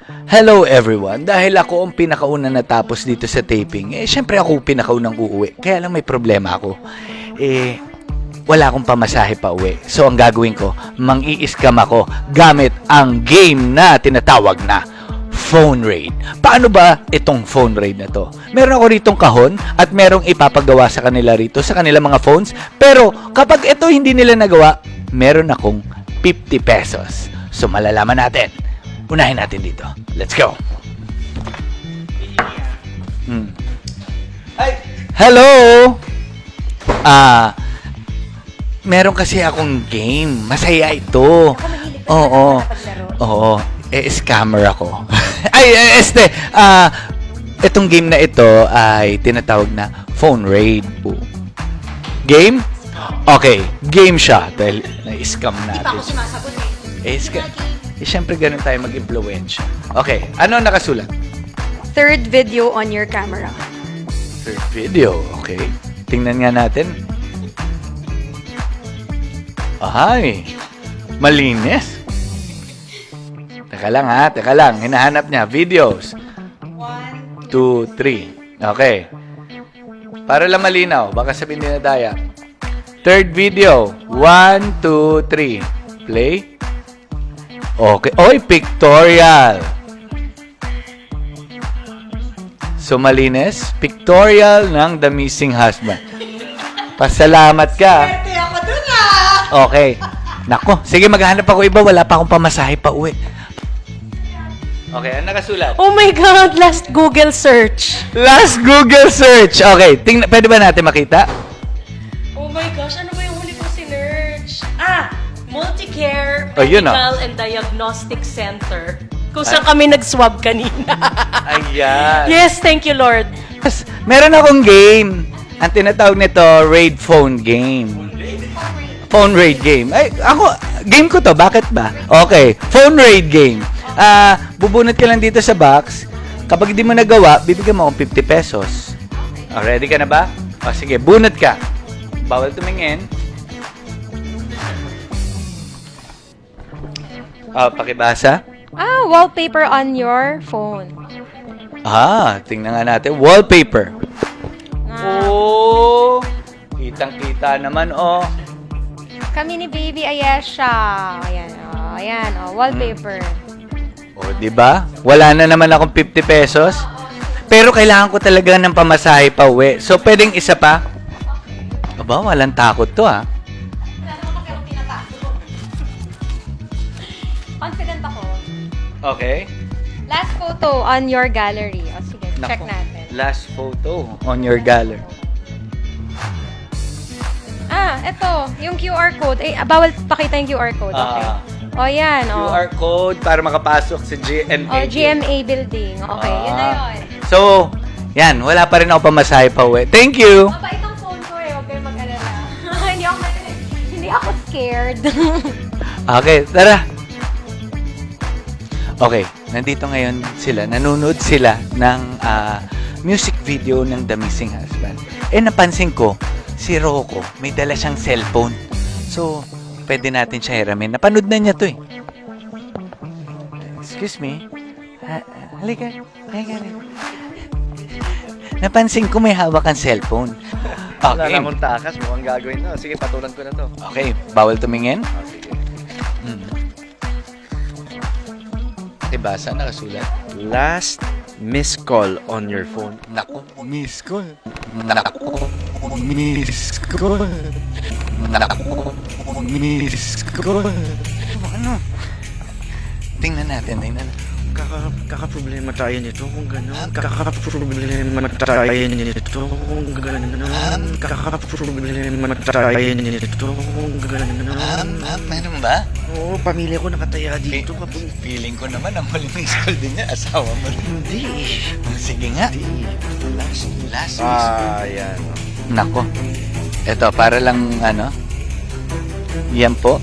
Hello everyone, dahil ako ang pinakauna natapos dito sa taping, syempre ako pinakaunang uuwi. Kaya lang may problema ako. Wala akong pamasahe pa uwi. So ang gagawin ko, mang-i-scam ako gamit ang game na tinatawag na phone raid. Paano ba itong phone raid na to? Meron ako ritong kahon at merong ipapagawa sa kanila rito sa kanilang mga phones. Pero kapag ito hindi nila nagawa, meron akong 50 pesos. So malalaman natin. Unahin natin dito. Let's go. Ay, hello. Meron kasi akong game. Masaya ito. Oo. Oo. Scammer ako. Itong game na ito ay tinatawag na phone raid. Game? Okay, game siya dahil na-scam natin. Di pa ako sumasagot Scam. Siyempre ganun tayo mag-influensya. Okay, ano nakasulat? Third video on your camera. Third video, okay. Tingnan nga natin. Ahay, malinis. Teka lang. Hinahanap niya. Videos. 1, 2, 3. Okay. Para lang malinaw. Baka sabihin din na daya. Third video. 1, 2, 3. Play. Okay. Oy, pictorial. So, malinis. Pictorial ng The Missing Husband. Pasalamat ka. Pwede ako dun ah! Okay. Nako. Sige, maghahanap ako iba. Wala pa akong pamasahe pa uwi. Okay, ano nakasulat? Oh my God! Last Google search. Last Google search. Okay, pwede ba natin makita? Oh my gosh, ano ba yung huli kong sinerch? Multicare Oh, yun, Medical and Diagnostic Center. Kung saan kami nag-swab kanina. Ayan. Yes, thank you, Lord. Yes, meron akong game. Ang tinatawag nito, Raid Phone Game. Phone Raid Game. Ay, ako, game ko to. Bakit ba? Okay, Phone Raid Game. Bubunot ka lang dito sa box. Kapag hindi mo nagawa, bibigyan mo akong 50 pesos. Ready ka na ba? Sige, bunot ka. Bawal tumingin. Pakibasa. Wallpaper on your phone. Tingnan nga natin. Wallpaper. Oh, kitang-kita naman, oh. Kami ni Baby Ayesha. Ayan, wallpaper. Oh, di ba? Wala na naman akong 50 pesos. Pero kailangan ko talaga ng pamasahe pa uwi. So, pwedeng isa pa? Aba, walang takot to, ha? Confident ako. Okay. Last photo on your gallery. O sige, check Nako. natin. Last photo on your gallery. Eto, yung QR code. Bawal pakita yung QR code. Okay. Yan. QR code para makapasok sa GMA. GMA building. Okay, yun na yun. So, yan. Wala pa rin ako pamasahe pa uwi. Thank you. Mabait ang phone ko huwag kayong mag-alala. hindi ako scared. Okay, tara. Okay, nandito ngayon sila. Nanonood sila ng music video ng The Missing Husband. Napansin ko, si Rocco, may dala siyang cellphone. So, pwede natin siya hiramin. Napanood na niya to eh. Excuse me. Halika. Napansin ko may hawak ang cellphone. Wala Okay. na akong takas, mukhang gagawin na. Sige, patulan ko na to. Okay, bawal tumingin. Sige. Ibasa, nakasulat. Last missed call on your phone. Naku, miss ko. Naku, miss ko. Naku, miss ko. Ano? Tingnan natin. Kakaproblema tayo nito kung gano'n. Kakaproblema tayo nito kung gano'n. Kakaproblema tayo nito kung gano'n. Meron ba? Oo, pamilya ko nakataya dito. Feeling ko naman ang huling miss call din niya. Asawa mo rin. Hindi. Sige nga. Last miss call. Yan. Nako. Ito, para lang, yan po.